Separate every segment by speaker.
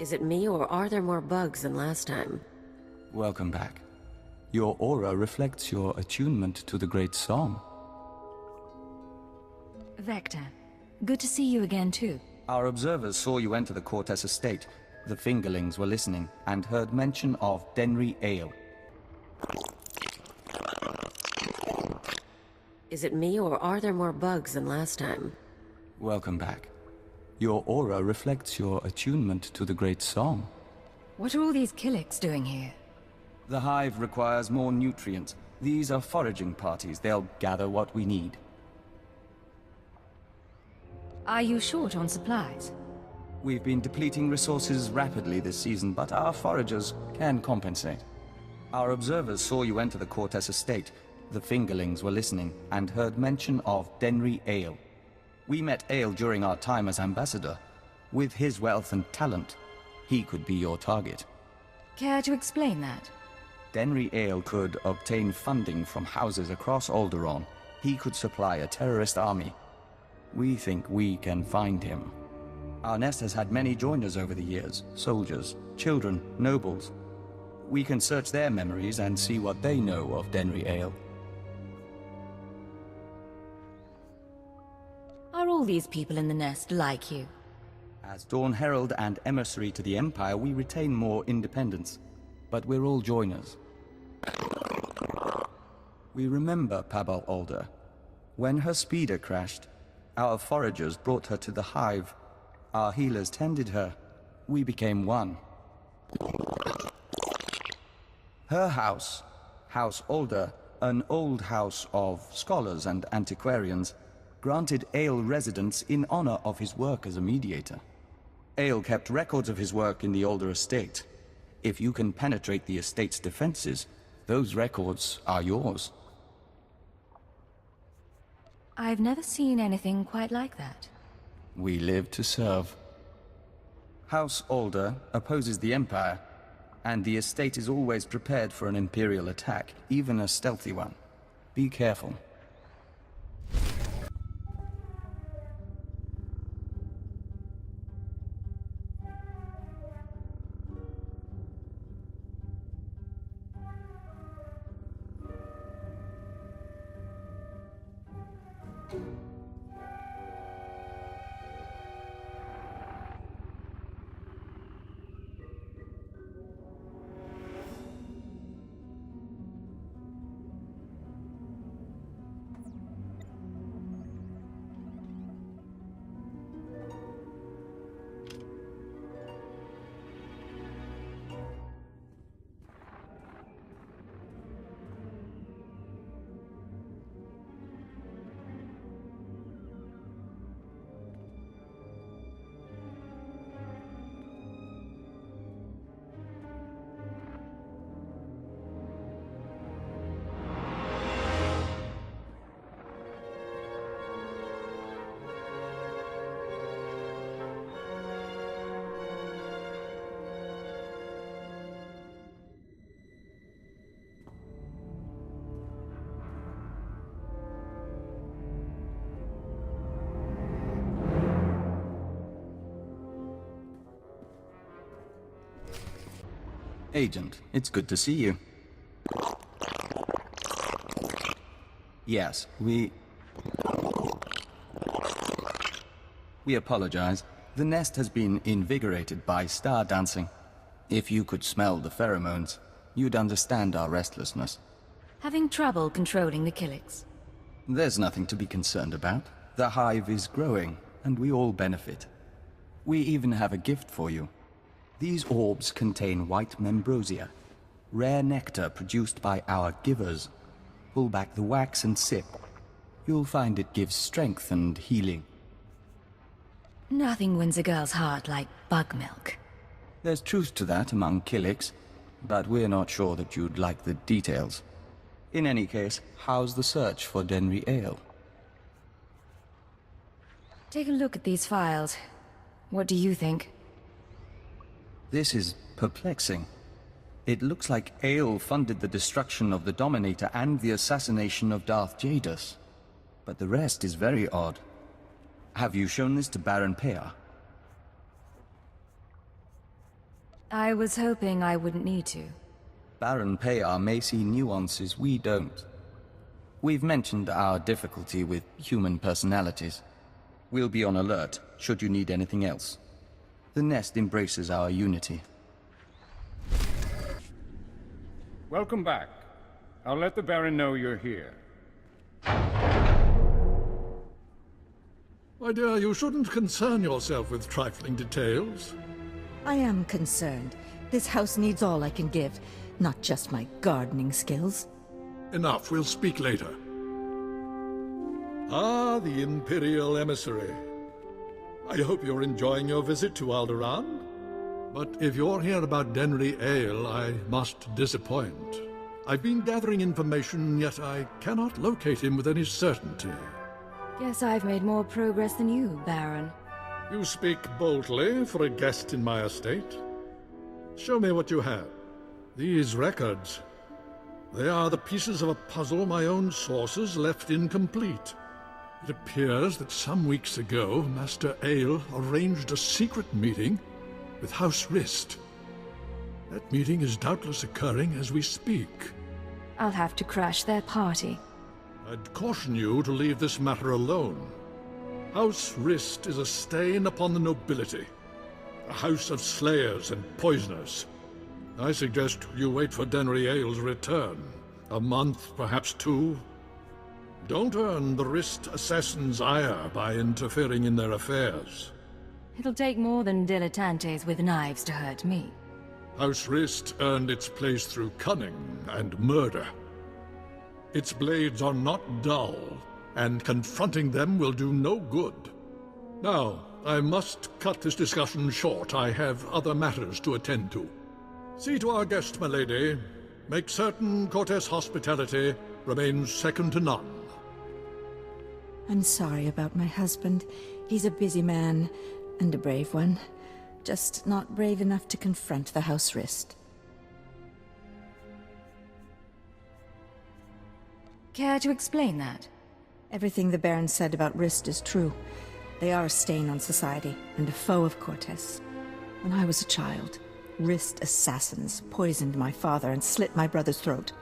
Speaker 1: Is it me, or are there more bugs than last time?
Speaker 2: Welcome back. Your aura reflects your attunement to the great song.
Speaker 3: Vector, good to see you again too.
Speaker 2: Our observers saw you enter the Cortez estate. The fingerlings were listening and heard mention of Denry Ale.
Speaker 1: Is it me, or are there more bugs than last time?
Speaker 2: Welcome back. Your aura reflects your attunement to the great song.
Speaker 3: What are all these Killiks doing here?
Speaker 2: The hive requires more nutrients. These are foraging parties. They'll gather what we need.
Speaker 3: Are you short on supplies?
Speaker 2: We've been depleting resources rapidly this season, but our foragers can compensate. Our observers saw you enter the Cortez estate. The fingerlings were listening and heard mention of Denry Ale. We met Ale during our time as ambassador. With his wealth and talent, he could be your target.
Speaker 3: Care to explain that?
Speaker 2: Denry Ale could obtain funding from houses across Alderaan. He could supply a terrorist army. We think we can find him. Our nest has had many joiners over the years. Soldiers, children, nobles. We can search their memories and see what they know of Denry Ale.
Speaker 3: Are all these people in the nest like you?
Speaker 2: As Dawn Herald and emissary to the Empire, we retain more independence. But we're all joiners. We remember Pabal Alder. When her speeder crashed, our foragers brought her to the hive. Our healers tended her. We became one. Her house, House Alder, an old house of scholars and antiquarians, granted Ale residence in honor of his work as a mediator. Ale kept records of his work in the Alder estate. If you can penetrate the estate's defenses, those records are yours.
Speaker 3: I've never seen anything quite like that.
Speaker 2: We live to serve. House Alder opposes the Empire, and the estate is always prepared for an Imperial attack, even a stealthy one. Be careful. Agent, it's good to see you. Yes, we apologize. The nest has been invigorated by star dancing. If you could smell the pheromones, you'd understand our restlessness.
Speaker 3: Having trouble controlling the Killiks?
Speaker 2: There's nothing to be concerned about. The hive is growing, and we all benefit. We even have a gift for you. These orbs contain white membrosia, rare nectar produced by our givers. Pull back the wax and sip. You'll find it gives strength and healing.
Speaker 3: Nothing wins a girl's heart like bug milk.
Speaker 2: There's truth to that among Killiks, but we're not sure that you'd like the details. In any case, how's the search for Denry Ale?
Speaker 3: Take a look at these files. What do you think?
Speaker 2: This is perplexing. It looks like Ale funded the destruction of the Dominator and the assassination of Darth Jadus. But the rest is very odd. Have you shown this to Baron Pear?
Speaker 3: I was hoping I wouldn't need to.
Speaker 2: Baron Payar may see nuances we don't. We've mentioned our difficulty with human personalities. We'll be on alert, should you need anything else. The nest embraces our unity.
Speaker 4: Welcome back. I'll let the Baron know you're here.
Speaker 5: My dear, you shouldn't concern yourself with trifling details.
Speaker 6: I am concerned. This house needs all I can give, not just my gardening skills.
Speaker 5: Enough, we'll speak later. Ah, the Imperial Emissary. I hope you're enjoying your visit to Alderaan. But if you're here about Denry Ale, I must disappoint. I've been gathering information, yet I cannot locate him with any certainty.
Speaker 3: Guess I've made more progress than you, Baron.
Speaker 5: You speak boldly for a guest in my estate. Show me what you have. These records. They are the pieces of a puzzle my own sources left incomplete. It appears that some weeks ago, Master Ale arranged a secret meeting with House Rist. That meeting is doubtless occurring as we speak.
Speaker 3: I'll have to crash their party.
Speaker 5: I'd caution you to leave this matter alone. House Rist is a stain upon the nobility. A house of slayers and poisoners. I suggest you wait for Denry Ale's return. A month, perhaps 2. Don't earn the Rist assassins' ire by interfering in their affairs.
Speaker 3: It'll take more than dilettantes with knives to hurt me.
Speaker 5: House Rist earned its place through cunning and murder. Its blades are not dull, and confronting them will do no good. Now, I must cut this discussion short. I have other matters to attend to. See to our guest, my lady. Make certain Cortes' hospitality remains second to none.
Speaker 6: I'm sorry about my husband. He's a busy man, and a brave one. Just not brave enough to confront the House Rist.
Speaker 3: Care to explain that?
Speaker 6: Everything the Baron said about Rist is true. They are a stain on society, and a foe of Cortes. When I was a child, Rist assassins poisoned my father and slit my brother's throat.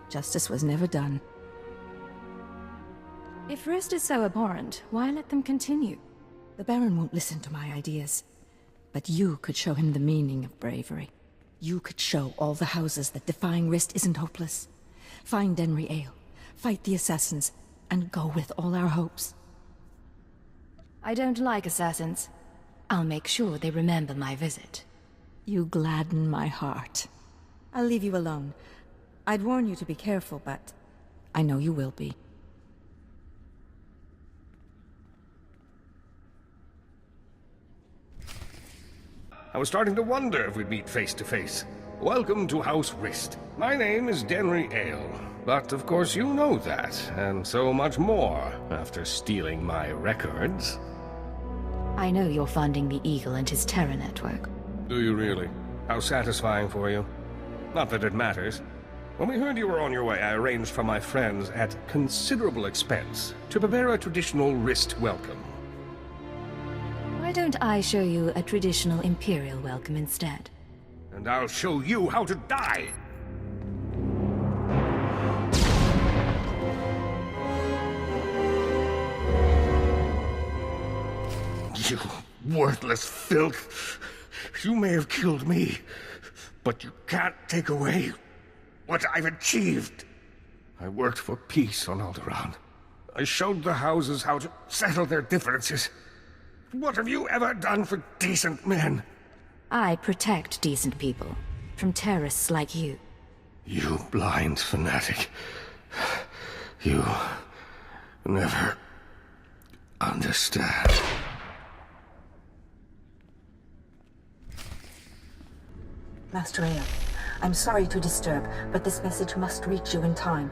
Speaker 6: Justice was never done.
Speaker 3: If Rist is so abhorrent, why let them continue?
Speaker 6: The Baron won't listen to my ideas. But you could show him the meaning of bravery. You could show all the houses that defying Rist isn't hopeless. Find Denry Ale, fight the assassins, and go with all our hopes.
Speaker 3: I don't like assassins. I'll make sure they remember my visit.
Speaker 6: You gladden my heart. I'll leave you alone. I'd warn you to be careful, but I know you will be.
Speaker 7: I was starting to wonder if we'd meet face to face. Welcome to House Rist. My name is Denry Ale, but of course you know that, and so much more, after stealing my records.
Speaker 3: I know you're funding the Eagle and his terror network.
Speaker 7: Do you really? How satisfying for you? Not that it matters. When we heard you were on your way, I arranged for my friends at considerable expense to prepare a traditional Rist welcome.
Speaker 3: Why don't I show you a traditional Imperial welcome instead?
Speaker 7: And I'll show you how to die! You worthless filth! You may have killed me, but you can't take away what I've achieved. I worked for peace on Alderaan. I showed the houses how to settle their differences. What have you ever done for decent men?
Speaker 3: I protect decent people from terrorists like you.
Speaker 7: You blind fanatic. You never understand.
Speaker 6: Master Ale, I'm sorry to disturb, but this message must reach you in time.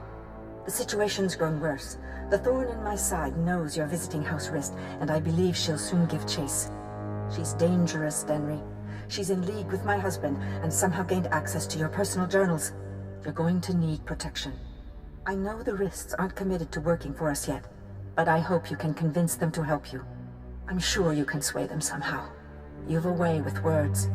Speaker 6: The situation's grown worse. The thorn in my side knows you're visiting House Rist, and I believe she'll soon give chase. She's dangerous, Denry. She's in league with my husband, and somehow gained access to your personal journals. You're going to need protection. I know the Rists aren't committed to working for us yet, but I hope you can convince them to help you. I'm sure you can sway them somehow. You've a way with words.